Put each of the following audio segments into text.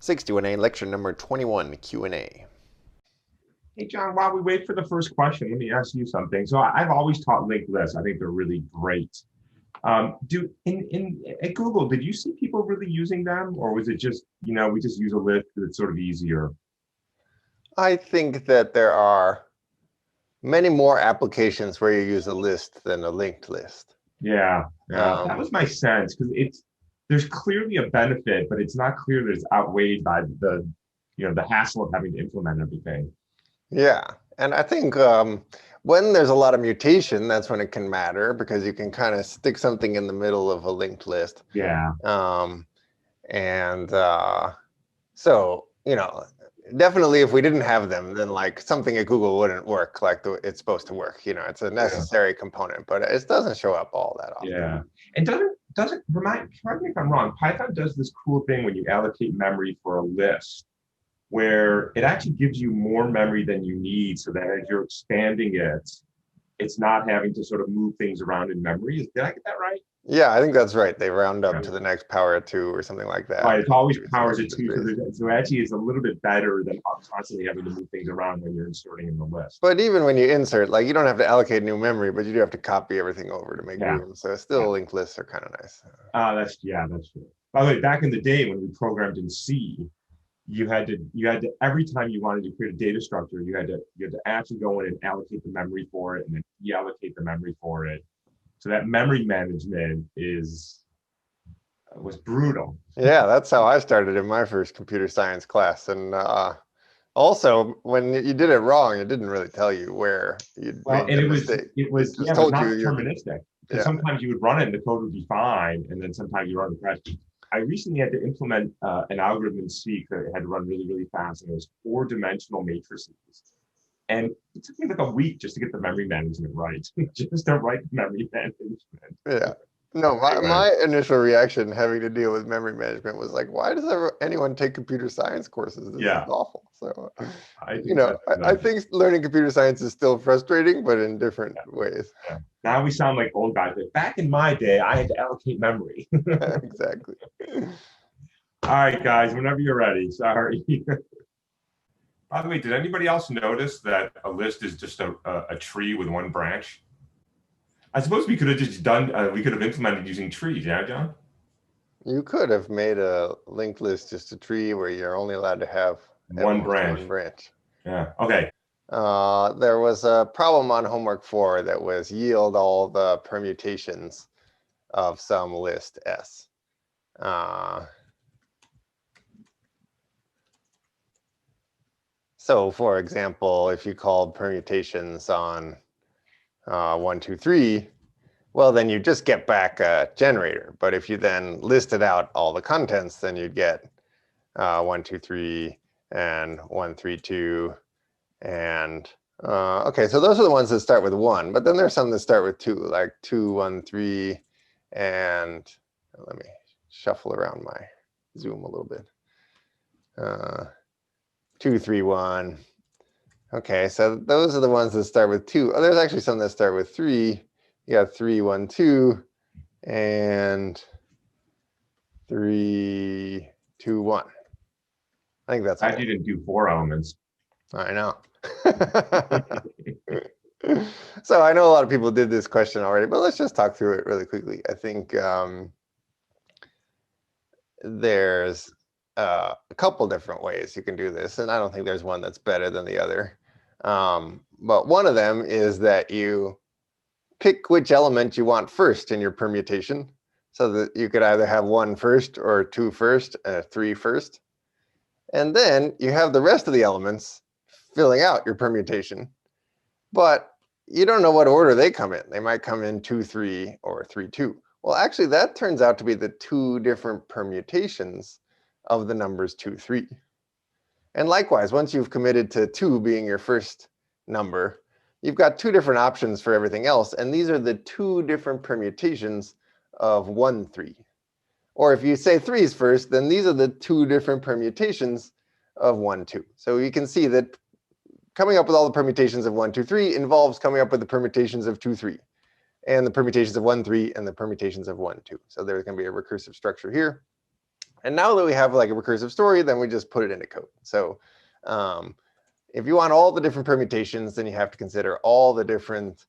61A, lecture number 21, Q&A. Hey, John, while we wait for the first question, let me ask you something. So I've always taught linked lists. I think they're really great. Do in at Google, did you see people really using them, or was it just, we just use a list because it's sort of easier? I think that there are many more applications where you use a list than a linked list. Yeah, that was my sense because there's clearly a benefit, but it's not clear that it's outweighed by the hassle of having to implement everything. Yeah, and I think when there's a lot of mutation, that's when it can matter because you can kind of stick something in the middle of a linked list. Yeah. And so, definitely if we didn't have them, then like something at Google wouldn't work like it's supposed to work. It's a necessary component, but it doesn't show up all that often. Yeah. And doesn't correct me if I'm wrong, Python does this cool thing when you allocate memory for a list where it actually gives you more memory than you need so that as you're expanding it, it's not having to sort of move things around in memory. Did I get that right? Yeah, I think that's right. They round up to the next power of 2 or something like that. Right, it always powers it 2, so actually it's a little bit better than constantly having to move things around when you're inserting in the list. But even when you insert, like you don't have to allocate new memory, but you do have to copy everything over to make room. So still linked lists are kind of nice. That's true. By the way, back in the day when we programmed in C, you had to every time you wanted to create a data structure, you had to actually go in and allocate the memory for it and then deallocate the memory for it. So that memory management was brutal. Yeah, that's how I started in my first computer science class. And also, when you did it wrong, it didn't really tell you where you'd made the mistake. It was not deterministic. Because sometimes you would run it and the code would be fine, and then sometimes you run the crash. I recently had to implement an algorithm in C that had to run really, really fast, and it was 4-dimensional matrices. And it took me like a week just to get the memory management right, just to write memory management. Yeah. No, my initial reaction having to deal with memory management was like, why does anyone take computer science courses? This is awful. So, I think learning computer science is still frustrating, but in different ways. Yeah. Now we sound like old guys. But back in my day, I had to allocate memory. Exactly. All right, guys, whenever you're ready. Sorry. By the way, did anybody else notice that a list is just a tree with one branch? I suppose we could have just we could have implemented using trees, yeah, John? You could have made a linked list just a tree where you're only allowed to have one branch. Yeah, okay. There was a problem on homework 4 that was yield all the permutations of some list S. So for example, if you called permutations on 1, 2, 3, well, then you just get back a generator. But if you then listed out all the contents, then you'd get 1, 2, 3, and 1, 3, 2, and okay, so those are the ones that start with 1. But then there's some that start with 2, like 2, 1, 3, and let me shuffle around my Zoom a little bit. 2, 3, 1. Okay, so those are the ones that start with 2. Oh, there's actually some that start with 3. You got 3, 1, 2, and 3, 2, 1. I think that's. I didn't do 4 elements. I know. So I know a lot of people did this question already, but let's just talk through it really quickly. I think there's a couple different ways you can do this, and I don't think there's one that's better than the other. But one of them is that you pick which element you want first in your permutation, so that you could either have 1 first or 2 first, 3 first. And then you have the rest of the elements filling out your permutation, but you don't know what order they come in. They might come in 2, 3, or 3, 2. Well, actually, that turns out to be the 2 different permutations of the numbers 2, 3. And likewise, once you've committed to 2 being your first number, you've got 2 different options for everything else, and these are the 2 different permutations of 1, 3. Or if you say 3 is first, then these are the 2 different permutations of 1, 2. So you can see that coming up with all the permutations of 1, 2, 3 involves coming up with the permutations of 2, 3, and the permutations of 1, 3, and the permutations of 1, 2. So there's going to be a recursive structure here. And now that we have like a recursive story, then we just put it into code. So if you want all the different permutations, then you have to consider all the different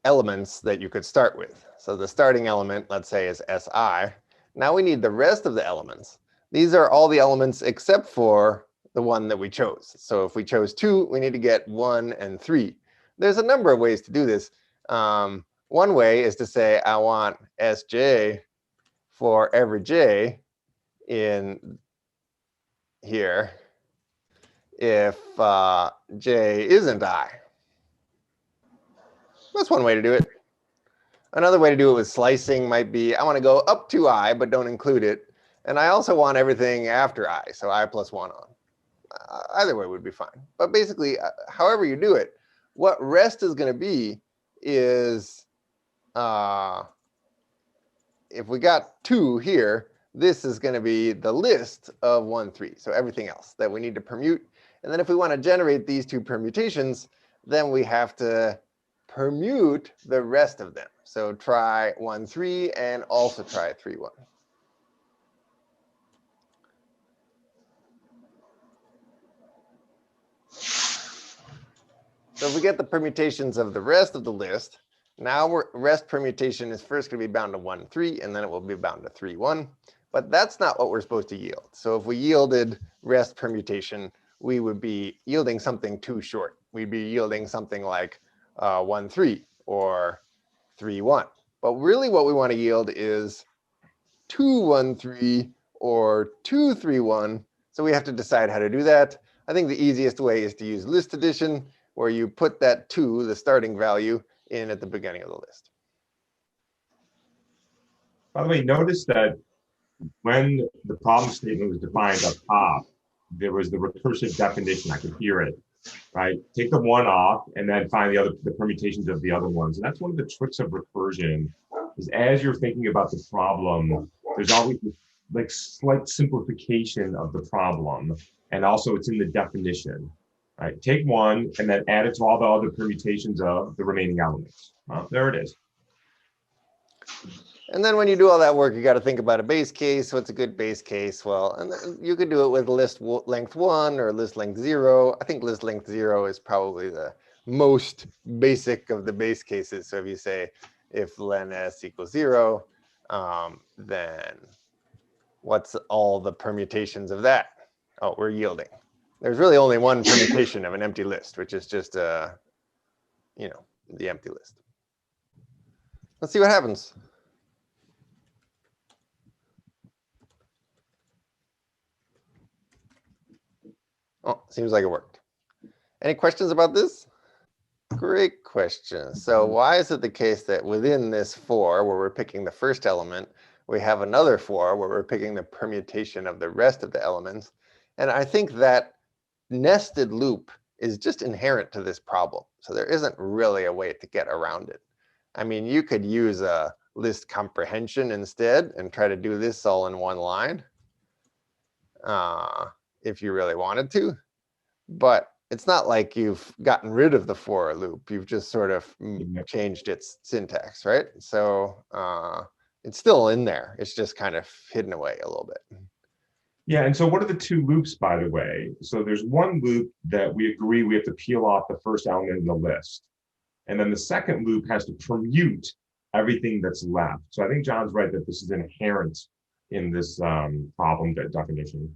elements that you could start with. So the starting element, let's say, is Si. Now we need the rest of the elements. These are all the elements except for the one that we chose. So if we chose 2, we need to get 1 and 3. There's a number of ways to do this. One way is to say I want Sj for every j in here if j isn't I. That's one way to do it. Another way to do it with slicing might be, I want to go up to I, but don't include it. And I also want everything after I, so I plus 1 on. Either way would be fine. But basically, however you do it, what rest is going to be is, if we got 2 here, this is going to be the list of 1, 3. So everything else that we need to permute. And then if we want to generate these 2 permutations, then we have to permute the rest of them. So try 1, 3 and also try 3, 1. So if we get the permutations of the rest of the list, now rest permutation is first going to be bound to 1, 3, and then it will be bound to 3, 1. But that's not what we're supposed to yield. So if we yielded rest permutation, we would be yielding something too short. We'd be yielding something like 1, 3 or 3, 1. But really what we want to yield is 2, 1, 3 or 2, 3, 1. So we have to decide how to do that. I think the easiest way is to use list addition, where you put that 2, the starting value, in at the beginning of the list. By the way, notice that when the problem statement was defined up top, there was the recursive definition. I could hear it, right? Take the 1 off and then find the permutations of the other ones. And that's one of the tricks of recursion, is as you're thinking about the problem, there's always this like slight simplification of the problem. And also it's in the definition, right? Take 1 and then add it to all the other permutations of the remaining elements. Well, there it is. And then when you do all that work, you got to think about a base case. What's a good base case? Well, and you could do it with list length 1 or list length 0. I think list length 0 is probably the most basic of the base cases. So if you say if len s equals 0, then what's all the permutations of that? Oh, we're yielding. There's really only one permutation of an empty list, which is just, the empty list. Let's see what happens. Oh, seems like it worked. Any questions about this? Great question. So why is it the case that within this 4, where we're picking the first element, we have another 4 where we're picking the permutation of the rest of the elements? And I think that nested loop is just inherent to this problem. So there isn't really a way to get around it. I mean, you could use a list comprehension instead and try to do this all in one line if you really wanted to. But it's not like you've gotten rid of the for loop. You've just sort of changed its syntax, right? So it's still in there. It's just kind of hidden away a little bit. Yeah, and so what are the 2 loops, by the way? So there's one loop that we agree we have to peel off the first element in the list. And then the second loop has to permute everything that's left. So I think John's right that this is inherent in this problem definition.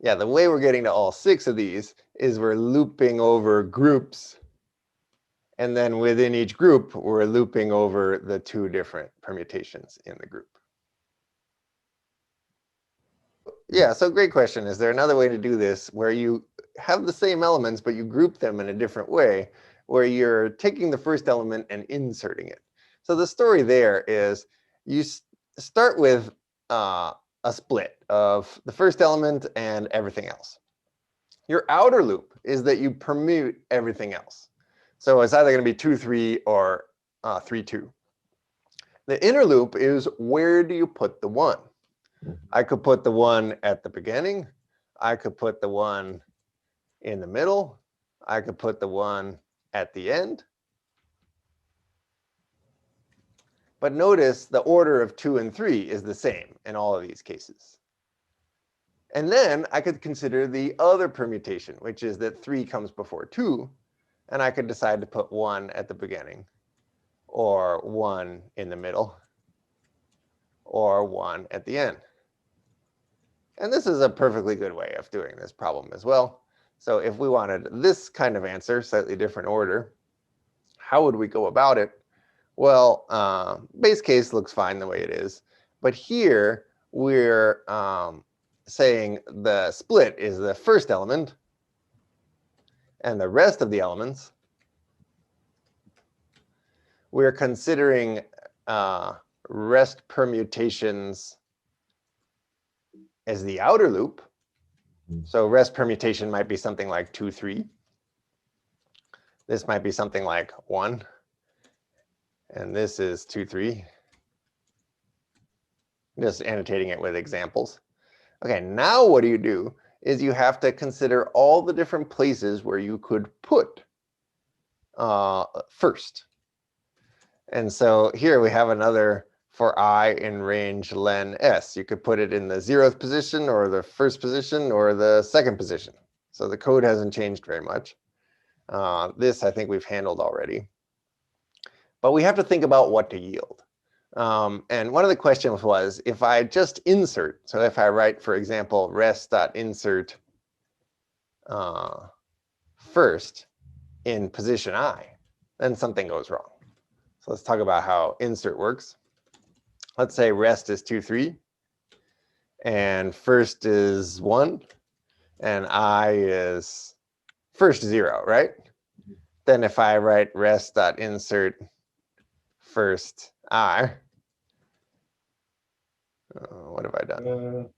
Yeah, the way we're getting to all 6 of these is we're looping over groups. And then within each group, we're looping over the 2 different permutations in the group. Yeah, so great question. Is there another way to do this where you have the same elements, but you group them in a different way, where you're taking the first element and inserting it? So the story there is you start with a split of the first element and everything else. Your outer loop is that you permute everything else. So it's either going to be 2, 3 or 3, 2. The inner loop is where do you put the 1? I could put the 1 at the beginning. I could put the 1 in the middle. I could put the 1 at the end. But notice the order of 2 and 3 is the same in all of these cases. And then I could consider the other permutation, which is that 3 comes before 2. And I could decide to put 1 at the beginning, or 1 in the middle, or 1 at the end. And this is a perfectly good way of doing this problem as well. So if we wanted this kind of answer, slightly different order, how would we go about it? Well, base case looks fine the way it is. But here we're saying the split is the first element, and the rest of the elements, we're considering rest permutations as the outer loop. So rest permutation might be something like 2, 3. This might be something like 1. And this is 2, 3. Just annotating it with examples. Okay, now what do? Is you have to consider all the different places where you could put first. And so here we have another for I in range len s. You could put it in the 0th position, or the 1st position, or the 2nd position. So the code hasn't changed very much. This I think we've handled already. But we have to think about what to yield. And one of the questions was, if I just insert, so if I write, for example, rest.insert first in position I, then something goes wrong. So let's talk about how insert works. Let's say rest is 2, 3, and first is 1, and I is first 0, right? Then if I write rest.insert first I, what have I done?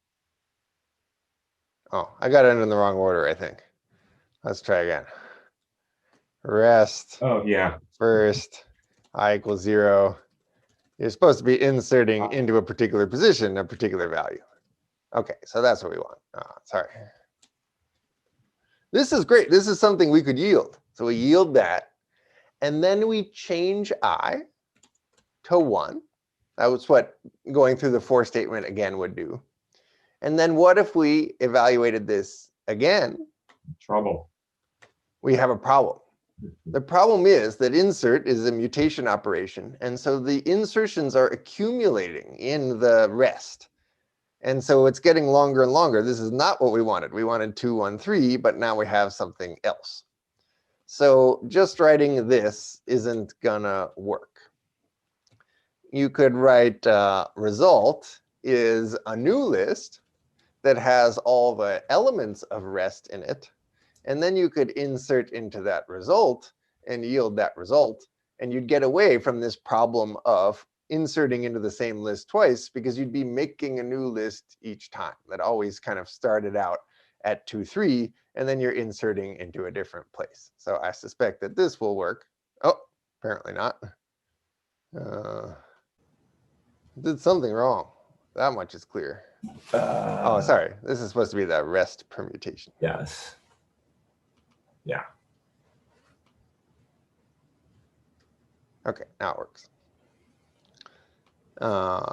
Oh, I got it in the wrong order, I think. Let's try again. Rest. Oh, yeah. First, I equals 0. You're supposed to be inserting into a particular position, a particular value. Okay, so that's what we want. Sorry. This is great. This is something we could yield. So we yield that. And then we change I to 1. That was what going through the for statement again would do. And then what if we evaluated this again? Trouble. We have a problem. The problem is that insert is a mutation operation. And so the insertions are accumulating in the rest. And so it's getting longer and longer. This is not what we wanted. We wanted 2, 1, 3, but now we have something else. So just writing this isn't gonna work. You could write result is a new list that has all the elements of rest in it. And then you could insert into that result and yield that result. And you'd get away from this problem of inserting into the same list twice, because you'd be making a new list each time that always kind of started out at 2, 3, and then you're inserting into a different place. So I suspect that this will work. Oh, apparently not. Did something wrong. That much is clear. Oh, sorry. This is supposed to be the rest permutation. Yes. Yeah. Okay, now it works.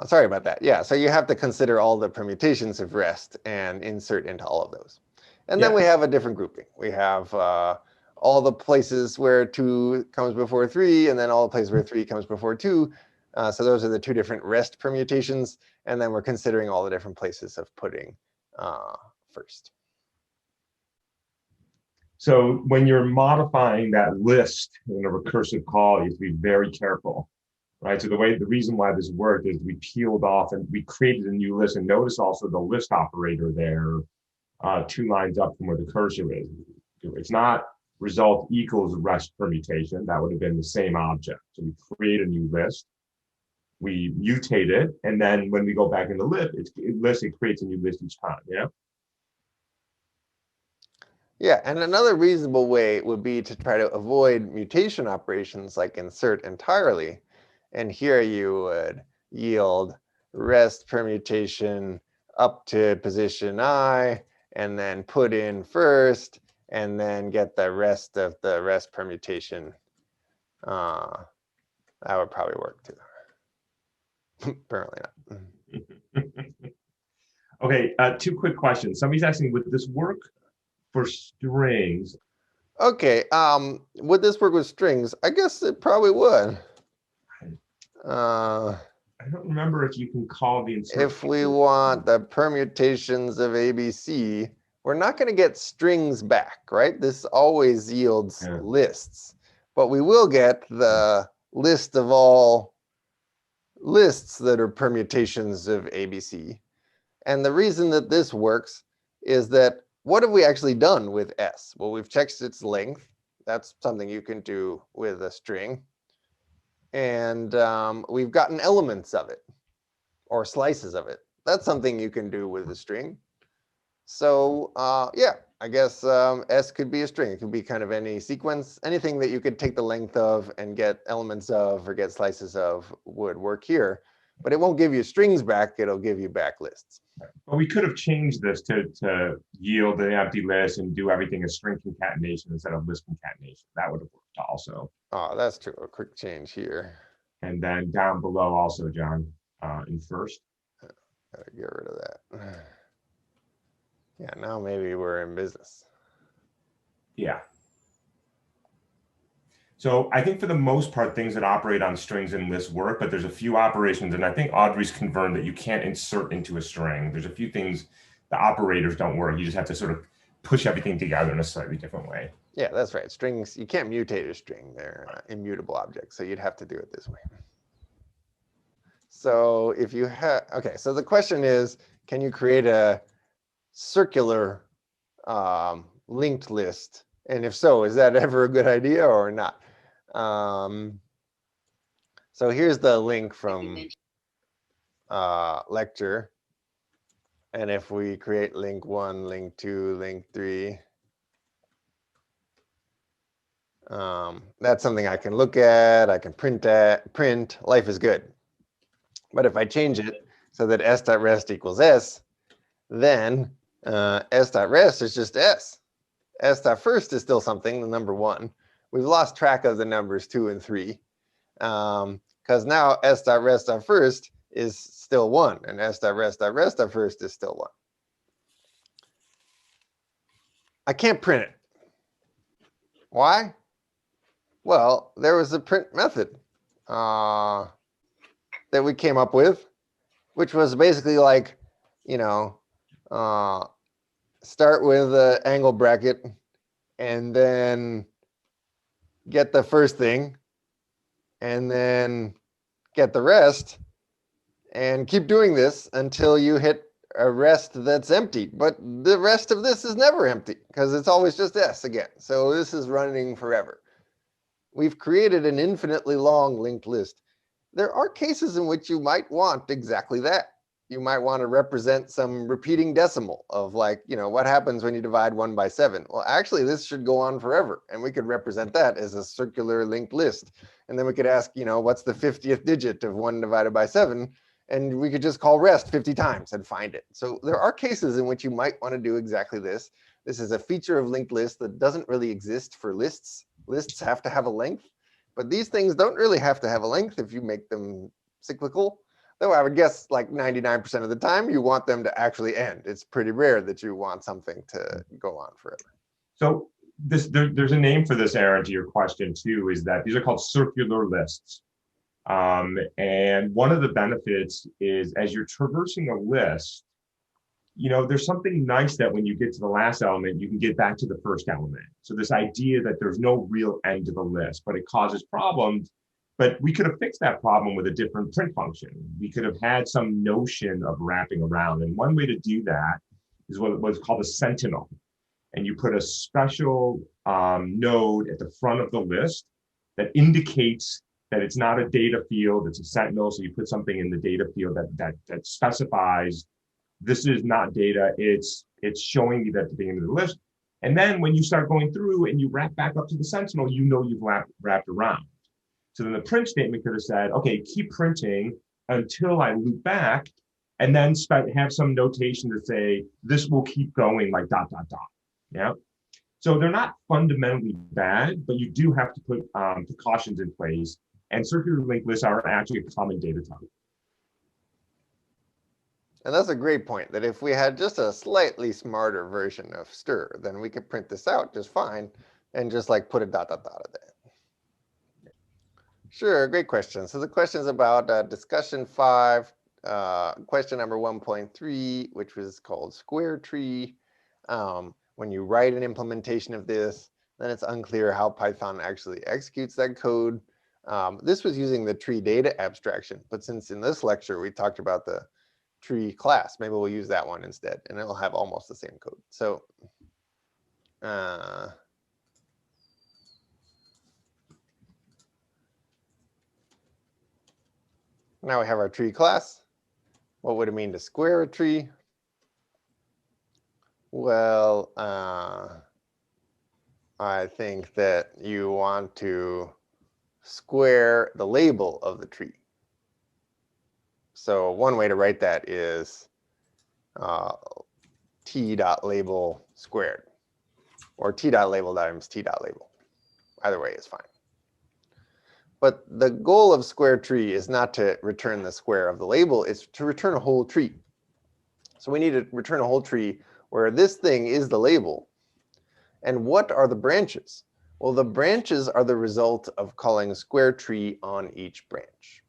Sorry about that. Yeah, so you have to consider all the permutations of rest and insert into all of those. And then we have a different grouping. We have all the places where 2 comes before 3, and then all the places where 3 comes before 2. So those are the 2 different rest permutations. And then we're considering all the different places of putting first. So when you're modifying that list in a recursive call, you have to be very careful, right? So the reason why this worked is we peeled off and we created a new list. And notice also the list operator there, 2 lines up from where the cursor is. It's not result equals rest permutation. That would have been the same object. So we create a new list, we mutate it, and then when we go back in the list, it creates a new list each time. Yeah. Yeah, and another reasonable way would be to try to avoid mutation operations like insert entirely. And here you would yield rest permutation up to position I, and then put in first, and then get the rest of the rest permutation. That would probably work too. Apparently not. Okay, two quick questions. Somebody's asking, would this work for strings? Okay, would this work with strings? I guess it probably would. I don't remember if you can call the insertion. If we want the permutations of ABC, we're not going to get strings back, right? This always yields lists, but we will get the list of all lists that are permutations of ABC. And the reason that this works is that what have we actually done with S? Well, we've checked its length. That's something you can do with a string. And we've gotten elements of it or slices of it. That's something you can do with a string. So yeah, I guess S could be a string. It could be kind of any sequence. Anything that you could take the length of and get elements of or get slices of would work here. But it won't give you strings back. It'll give you back lists. But we could have changed this to yield an empty list and do everything as string concatenation instead of list concatenation. That would have worked also. Oh, that's true. A quick change here. And then down below also, John, in first. Gotta get rid of that. Yeah, now maybe we're in business. Yeah. So I think for the most part, things that operate on strings and lists work, but there's a few operations, and I think Audrey's confirmed that you can't insert into a string. There's a few things, the operators don't work. You just have to sort of push everything together in a slightly different way. Yeah, that's right. Strings, you can't mutate a string. They're immutable objects, so you'd have to do it this way. So if you have, okay, so the question is, can you create a circular linked list? And if so, is that ever a good idea or not? So here's the link from lecture. And if we create link 1, link 2, link 3, that's something I can look at, I can print, life is good. But if I change it so that s.rest equals s, then s.rest is just s. S.first is still something, the number 1. We've lost track of the numbers 2 and 3 because now s.rest.first is still 1 and s.rest.rest.first is still 1. I can't print it. Why? Well, there was a print method that we came up with, which was basically like, you know, start with an angle bracket and then get the first thing and then get the rest and keep doing this until you hit a rest that's empty. But the rest of this is never empty because it's always just S again. So this is running forever. We've created an infinitely long linked list. There are cases in which you might want exactly that. You might want to represent some repeating decimal of like, you know, what happens when you divide 1 by 7? Well, actually, this should go on forever. And we could represent that as a circular linked list. And then we could ask, you know, what's the 50th digit of 1 divided by 7? And we could just call rest 50 times and find it. So there are cases in which you might want to do exactly this. This is a feature of linked lists that doesn't really exist for lists. Lists have to have a length. But these things don't really have to have a length if you make them cyclical. Though I would guess like 99% of the time you want them to actually end. It's pretty rare that you want something to go on forever. So there's a name for this, Aaron, to your question too, is that these are called circular lists. And one of the benefits is as you're traversing a list, you know, there's something nice that when you get to the last element, you can get back to the first element. So this idea that there's no real end to the list, but it causes problems. But we could have fixed that problem with a different print function. We could have had some notion of wrapping around. And one way to do that is what's called a sentinel. And you put a special node at the front of the list that indicates that it's not a data field, it's a sentinel. So you put something in the data field that specifies this is not data, it's showing you that at the beginning of the list. And then when you start going through and you wrap back up to the sentinel, you know you've wrapped around. So then the print statement could have said, okay, keep printing until I loop back, and then have some notation to say, this will keep going like ... Yeah. So they're not fundamentally bad, but you do have to put precautions in place. And circular linked lists are actually a common data type. And that's a great point, that if we had just a slightly smarter version of stir, then we could print this out just fine and just like put a dot, dot, dot at that. Sure, great question. So the question is about discussion 5, question number 1.3, which was called square tree. When you write an implementation of this, then it's unclear how Python actually executes that code. This was using the tree data abstraction, but since in this lecture we talked about the tree class, maybe we'll use that one instead, and it'll have almost the same code. So now we have our tree class. What would it mean to square a tree? Well, I think that you want to square the label of the tree. So one way to write that is t.label squared, or t.label times t.label. Either way is fine. But the goal of square tree is not to return the square of the label, it's to return a whole tree. So we need to return a whole tree where this thing is the label. And what are the branches? Well, the branches are the result of calling square tree on each branch.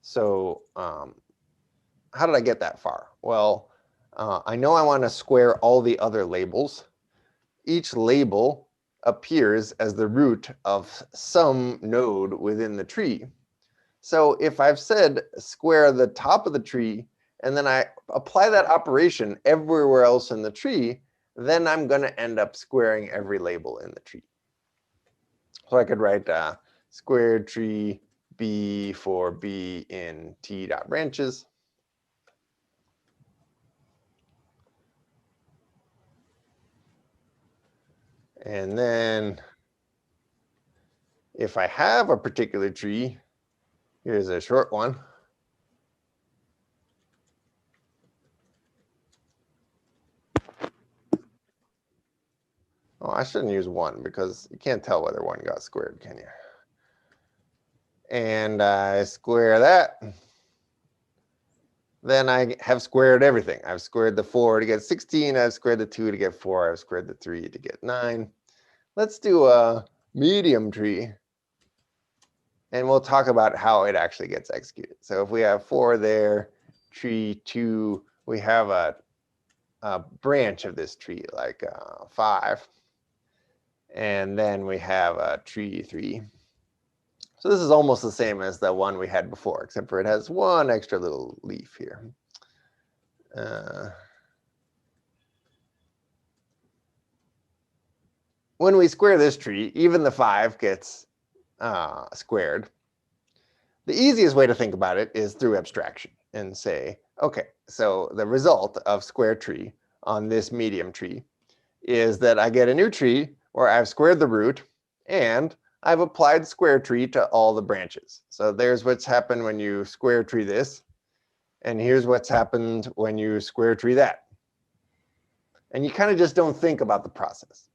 So how did I get that far? Well, I know I want to square all the other labels. Each label appears as the root of some node within the tree. So if I've said square the top of the tree, and then I apply that operation everywhere else in the tree, then I'm going to end up squaring every label in the tree. So I could write square tree B for B in t.branches. And then if I have a particular tree, here's a short one. Oh, I shouldn't use 1 because you can't tell whether 1 got squared, can you? And I square that. Then I have squared everything. I've squared the 4 to get 16. I've squared the 2 to get 4. I've squared the 3 to get 9. Let's do a medium tree. And we'll talk about how it actually gets executed. So if we have 4 there, tree 2, we have a branch of this tree, like 5. And then we have a tree 3. So this is almost the same as the one we had before, except for it has one extra little leaf here. When we square this tree, even the 5 gets squared. The easiest way to think about it is through abstraction and say, okay, so the result of square tree on this medium tree is that I get a new tree where I've squared the root and I've applied square tree to all the branches. So there's what's happened when you square tree this, and here's what's happened when you square tree that. And you kind of just don't think about the process.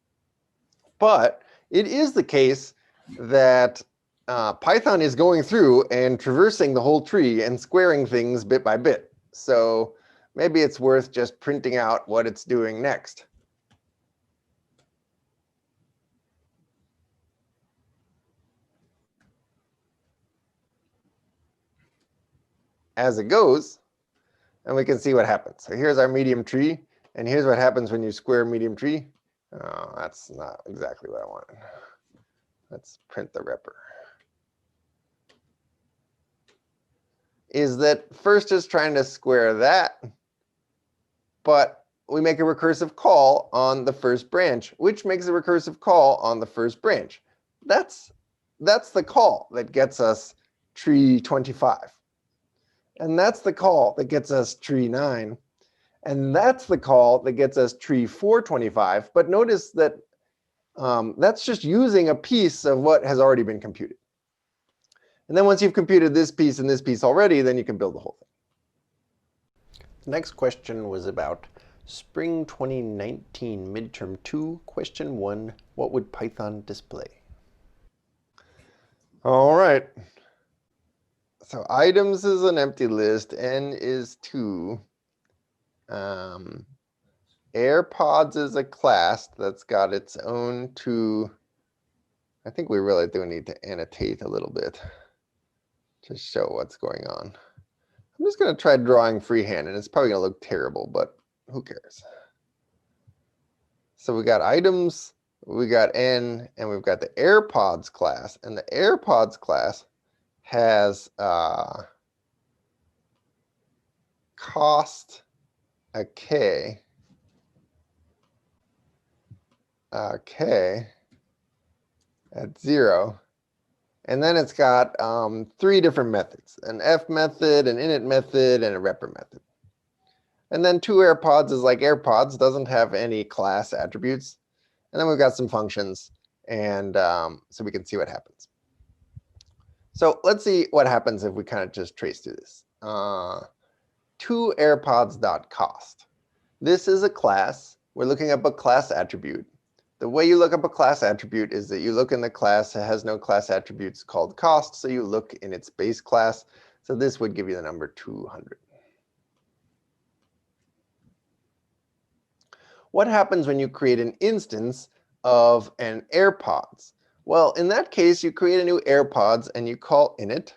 But it is the case that Python is going through and traversing the whole tree and squaring things bit by bit. So maybe it's worth just printing out what it's doing next. As it goes, and we can see what happens. So here's our medium tree, and here's what happens when you square a medium tree. Oh, that's not exactly what I wanted. Let's print the repr. Is that first is trying to square that, but we make a recursive call on the first branch, which makes a recursive call on the first branch. That's the call that gets us tree 25. And that's the call that gets us tree 9. And that's the call that gets us tree 425. But notice that that's just using a piece of what has already been computed. And then once you've computed this piece and this piece already, then you can build the whole thing. The next question was about Spring 2019 Midterm 2, Question 1, what would Python display? All right. So items is an empty list, n is 2. AirPods is a class that's got its own two. I think we really do need to annotate a little bit to show what's going on. I'm just going to try drawing freehand, and it's probably going to look terrible, but who cares? So we got items, we got N, and we've got the AirPods class. And the AirPods class has cost a K at 0. And then it's got 3 different methods, an F method, an init method, and a repr method. And then 2 AirPods is like AirPods, doesn't have any class attributes. And then we've got some functions, and so we can see what happens. So let's see what happens if we kind of just trace through this. 2 AirPods.cost. This is a class. We're looking up a class attribute. The way you look up a class attribute is that you look in the class that has no class attributes called cost, so you look in its base class. So this would give you the number 200. What happens when you create an instance of an AirPods? Well, in that case, you create a new AirPods and you call init.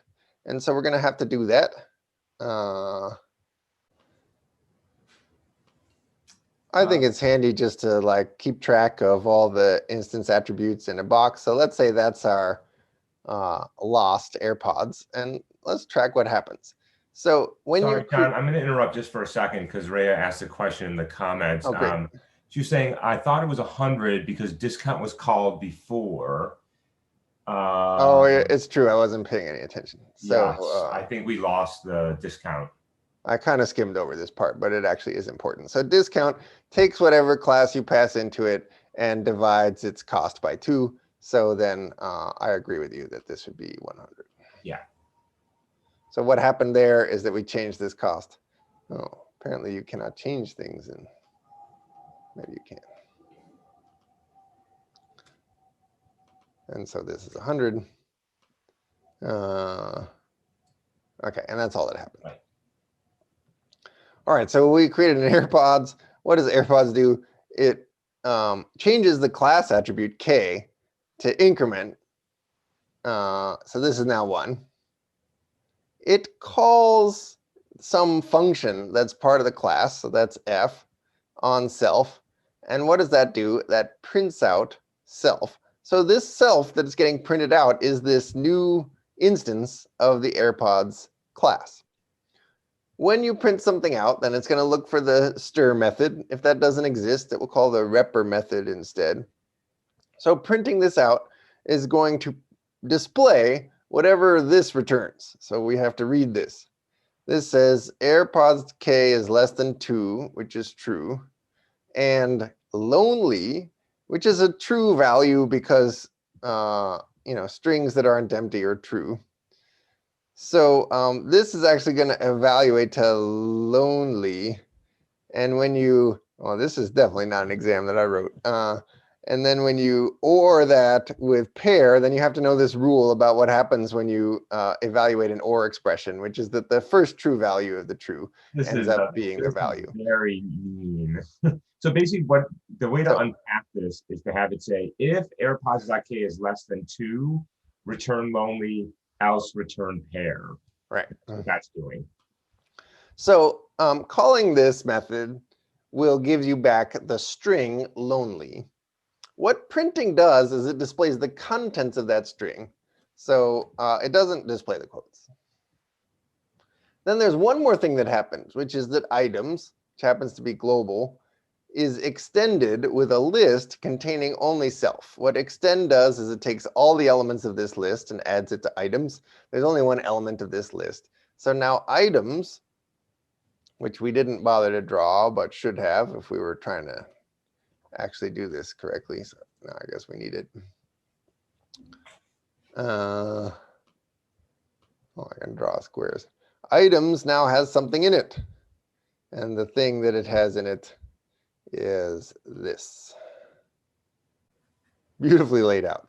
And so we're going to have to do that. I think it's handy just to like keep track of all the instance attributes in a box. So let's say that's our lost AirPods, and let's track what happens. So when Sorry, John, I'm going to interrupt just for a second because Rhea asked a question in the comments. Okay. She was saying, I thought it was 100 because discount was called before. Oh, it's true. I wasn't paying any attention. So yes, I think we lost the discount. I kind of skimmed over this part, but it actually is important. So discount takes whatever class you pass into it and divides its cost by 2. So then I agree with you that this would be 100. Yeah. So what happened there is that we changed this cost. Oh, apparently you cannot change things, and maybe you can. And so this is 100. Okay, and that's all that happened. Right. All right, so we created an AirPods. What does AirPods do? It changes the class attribute K to increment. So this is now 1. It calls some function that's part of the class, so that's F, on self. And what does that do? That prints out self. So this self that is getting printed out is this new instance of the AirPods class. When you print something out, then it's going to look for the stir method. If that doesn't exist, it will call the repr method instead. So printing this out is going to display whatever this returns. So we have to read this. This says AirPods K is less than 2, which is true, and lonely, which is a true value because strings that aren't empty are true. So this is actually going to evaluate to lonely. And when you, well, this is definitely not an exam that I wrote. And then when you OR that with pair, then you have to know this rule about what happens when you evaluate an OR expression, which is that the first true value of the true ends up being the value. Very mean. So basically the way to unpack this is to have it say, if AirPods.k is less than 2, return lonely, else return pair. Right. That's what that's doing. So calling this method will give you back the string lonely. What printing does is it displays the contents of that string. So it doesn't display the quotes. Then there's one more thing that happens, which is that items, which happens to be global, is extended with a list containing only self. What extend does is it takes all the elements of this list and adds it to items. There's only one element of this list. So now items, which we didn't bother to draw, but should have if we were trying to actually do this correctly. So now I guess we need it. Oh, I can draw squares. Items now has something in it. And the thing that it has in it is this. Beautifully laid out.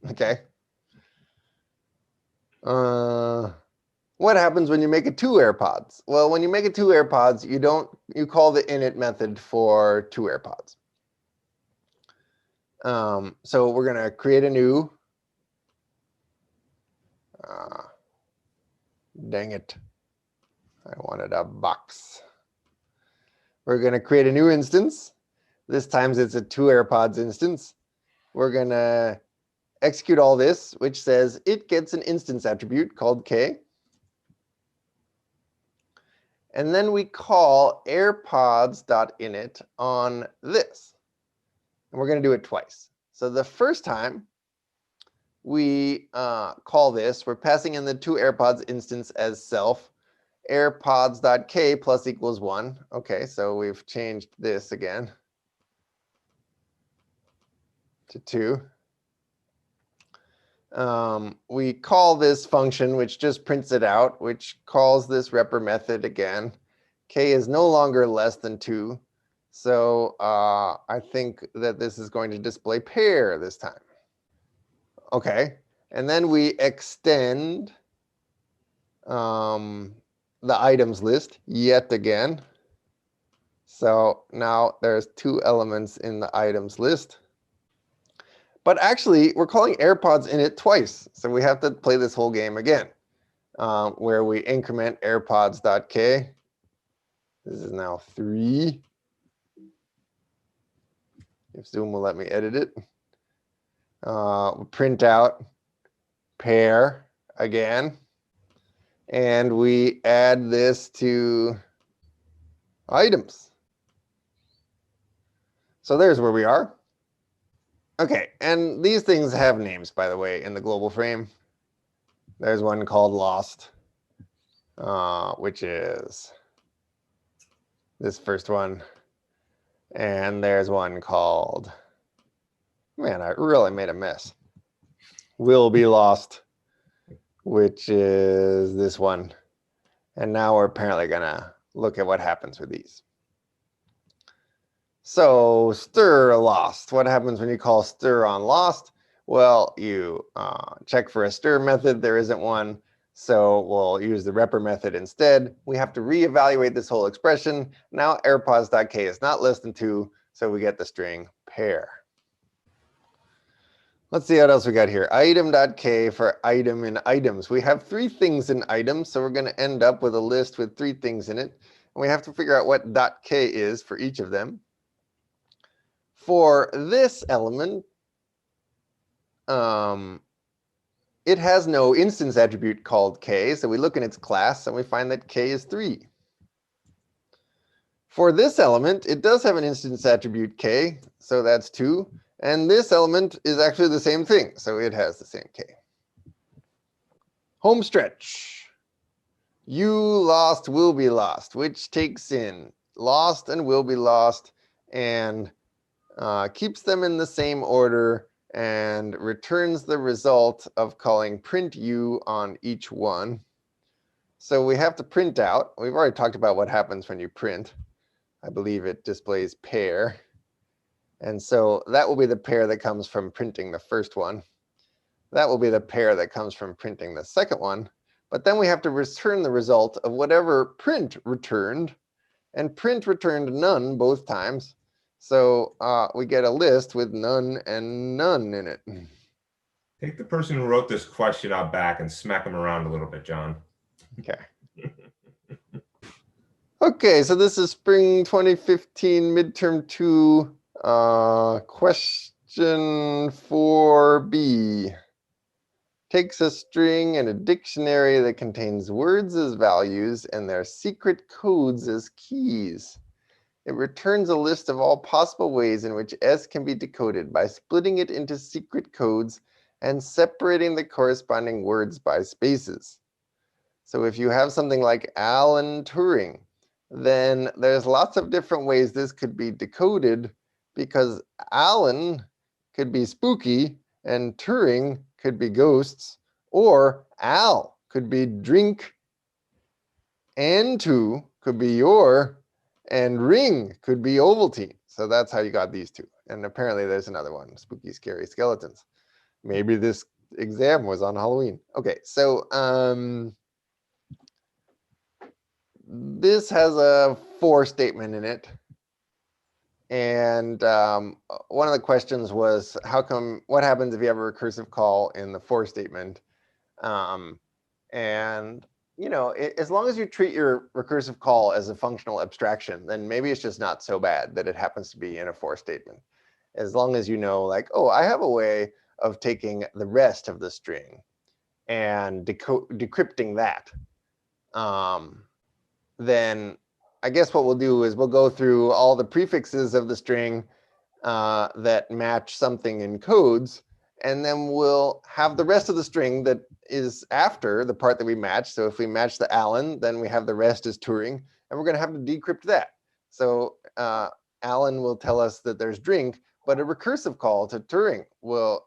Okay. What happens when you make it 2 AirPods? Well, when you make it 2 AirPods, you call the init method for 2 AirPods. So we're going to create a new, dang it, I wanted a box. We're going to create a new instance. This time it's a 2 AirPods instance. We're going to execute all this, which says it gets an instance attribute called K. And then we call airpods.init on this. And we're going to do it twice. So the first time we call this, we're passing in the 2 AirPods instance as self, airpods.k plus equals 1. Okay, so we've changed this again to 2. We call this function, which just prints it out, which calls this repr method again. K is no longer less than 2. So I think that this is going to display pair this time. Okay, and then we extend the items list yet again. So now there's 2 elements in the items list. But actually, we're calling AirPods init twice. So we have to play this whole game again, where we increment airpods.k. This is now 3. If Zoom will let me edit it. Print out pair again. And we add this to items. So there's where we are. Okay, and these things have names, by the way, in the global frame. There's one called lost, which is this first one. And there's one called, man, I really made a mess. Will be lost, which is this one. And now we're apparently going to look at what happens with these. So stir lost. What happens when you call stir on lost? Well, you check for a stir method. There isn't one. So we'll use the repr method instead. We have to reevaluate this whole expression. Now airpods.k is not less than 2. So we get the string pair. Let's see what else we got here. Item.k for item in items. We have 3 things in items. So we're going to end up with a list with 3 things in it. And we have to figure out what .k is for each of them. For this element, it has no instance attribute called k, so we look in its class and we find that k is 3. For this element, it does have an instance attribute k, so that's 2. And this element is actually the same thing, so it has the same k. Home stretch. You lost, will be lost, which takes in lost and will be lost and keeps them in the same order and returns the result of calling print u on each one. So we have to print out. We've already talked about what happens when you print. I believe it displays pair. And so that will be the pair that comes from printing the first one. That will be the pair that comes from printing the second one. But then we have to return the result of whatever print returned. And print returned none both times. So we get a list with none and none in it. Take the person who wrote this question out back and smack them around a little bit, John. Okay. Okay, so this is spring 2015 midterm 2 question 4b. Takes a string and a dictionary that contains words as values and their secret codes as keys. It returns a list of all possible ways in which S can be decoded by splitting it into secret codes and separating the corresponding words by spaces. So if you have something like Alan Turing, then there's lots of different ways this could be decoded because Alan could be spooky and Turing could be ghosts, or Al could be drink, and two could be your, and ring could be Ovaltine. So that's how you got these 2. And apparently there's another one, spooky, scary skeletons. Maybe this exam was on Halloween. Okay, so this has a for statement in it. And one of the questions was, what happens if you have a recursive call in the for statement? And as long as you treat your recursive call as a functional abstraction, then maybe it's just not so bad that it happens to be in a for statement. As long as you know, like, oh, I have a way of taking the rest of the string and decrypting that, then I guess what we'll do is we'll go through all the prefixes of the string that match something in codes, and then we'll have the rest of the string that is after the part that we match. So if we match the Alan, then we have the rest is Turing, and we're going to have to decrypt that. So Alan will tell us that there's drink, but a recursive call to Turing will,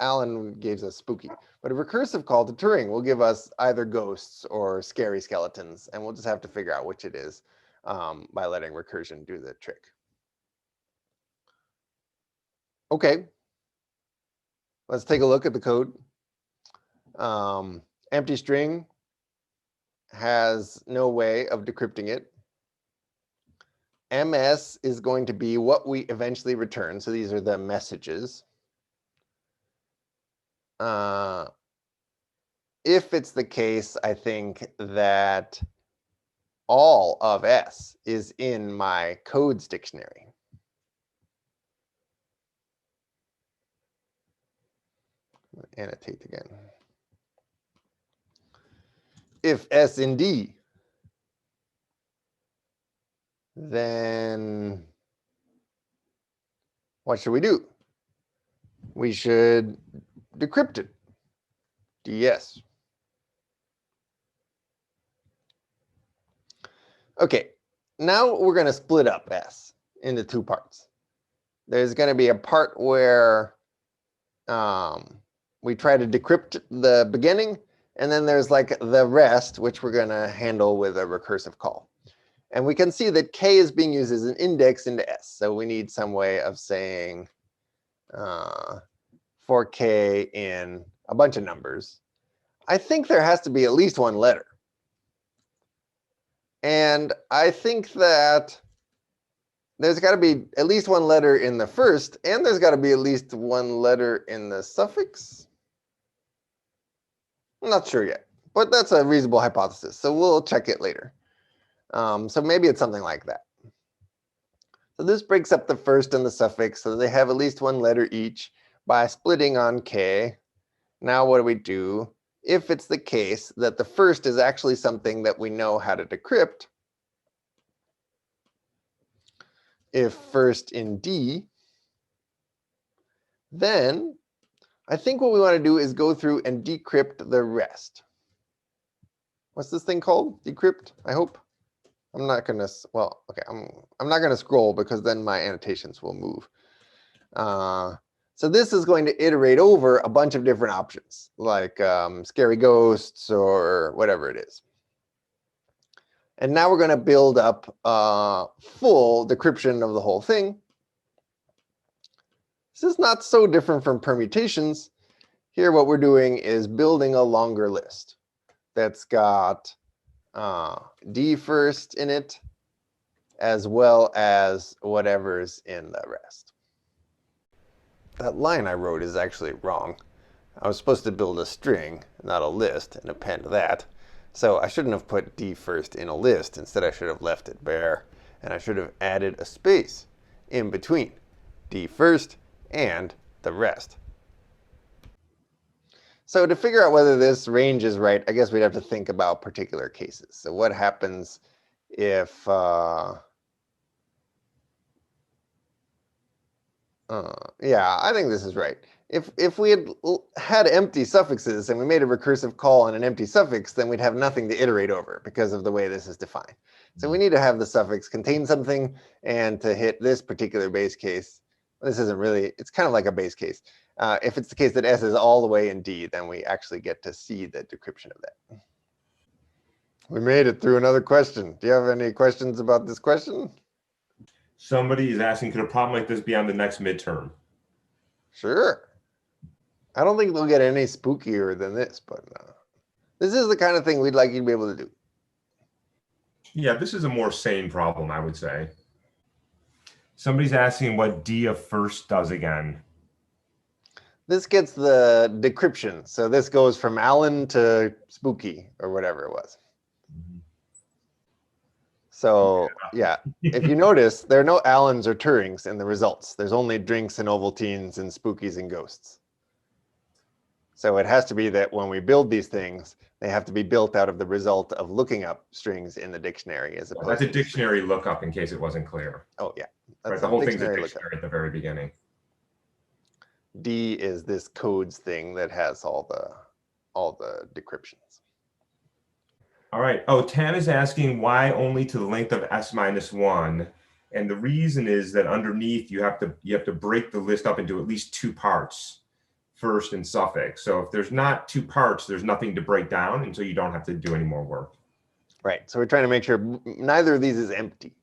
Alan gives us spooky, but a recursive call to Turing will give us either ghosts or scary skeletons, and we'll just have to figure out which it is by letting recursion do the trick. Okay, let's take a look at the code. Empty string has no way of decrypting it. MS is going to be what we eventually return. So these are the messages. If it's the case, I think that all of S is in my codes dictionary. Annotate again. If S in D, then what should we do? We should decrypt it. DS. Okay, now we're going to split up S into two parts. There's going to be a part where we try to decrypt the beginning, and then there's like the rest, which we're going to handle with a recursive call. And we can see that K is being used as an index into S. So we need some way of saying for K in a bunch of numbers. I think there has to be at least one letter. And I think that there's got to be at least one letter in the first, and there's got to be at least one letter in the suffix. I'm not sure yet, but that's a reasonable hypothesis. So we'll check it later. So maybe it's something like that. So this breaks up the first and the suffix, so they have at least one letter each by splitting on K. Now what do we do? If it's the case that the first is actually something that we know how to decrypt, if first in D, then I think what we want to do is go through and decrypt the rest. What's this thing called? Decrypt, I hope. I'm not going to, well, okay, I'm not going to scroll because then my annotations will move. So this is going to iterate over a bunch of different options, like scary ghosts or whatever it is. And now we're going to build up full decryption of the whole thing. This is not so different from permutations. Here what we're doing is building a longer list that's got D first in it, as well as whatever's in the rest. That line I wrote is actually wrong. I was supposed to build a string, not a list, and append that. So I shouldn't have put D first in a list. Instead, I should have left it bare. And I should have added a space in between D first and the rest. So to figure out whether this range is right, I guess we'd have to think about particular cases. So what happens if yeah, I think this is right. If we had empty suffixes and we made a recursive call on an empty suffix, then we'd have nothing to iterate over because of the way this is defined. So we need to have the suffix contain something, and to hit this particular base case, this isn't really, it's kind of like a base case. If it's the case that S is all the way in D, then we actually get to see the decryption of that. We made it through another question. Do you have any questions about this question? Somebody is asking, could a problem like this be on the next midterm? Sure. I don't think they'll get any spookier than this, but This is the kind of thing we'd like you to be able to do. Yeah, this is a more sane problem, I would say. Somebody's asking what D of first does again. This gets the decryption. So this goes from Alan to Spooky or whatever it was. So yeah, if you notice, there are no Allens or Turings in the results. There's only Drinks and Ovaltines and Spookies and Ghosts. So it has to be that when we build these things, they have to be built out of the result of looking up strings in the dictionary as opposed That's a to dictionary lookup in case it wasn't clear. Oh yeah. Right, the whole thing's a dictionary at the very beginning. D is this codes thing that has all the decryptions. All right. Oh, Tam is asking why only to the length of S-1. And the reason is that underneath you have to break the list up into at least two parts, first and suffix. So if there's not two parts, there's nothing to break down, and so you don't have to do any more work. Right. So we're trying to make sure neither of these is empty.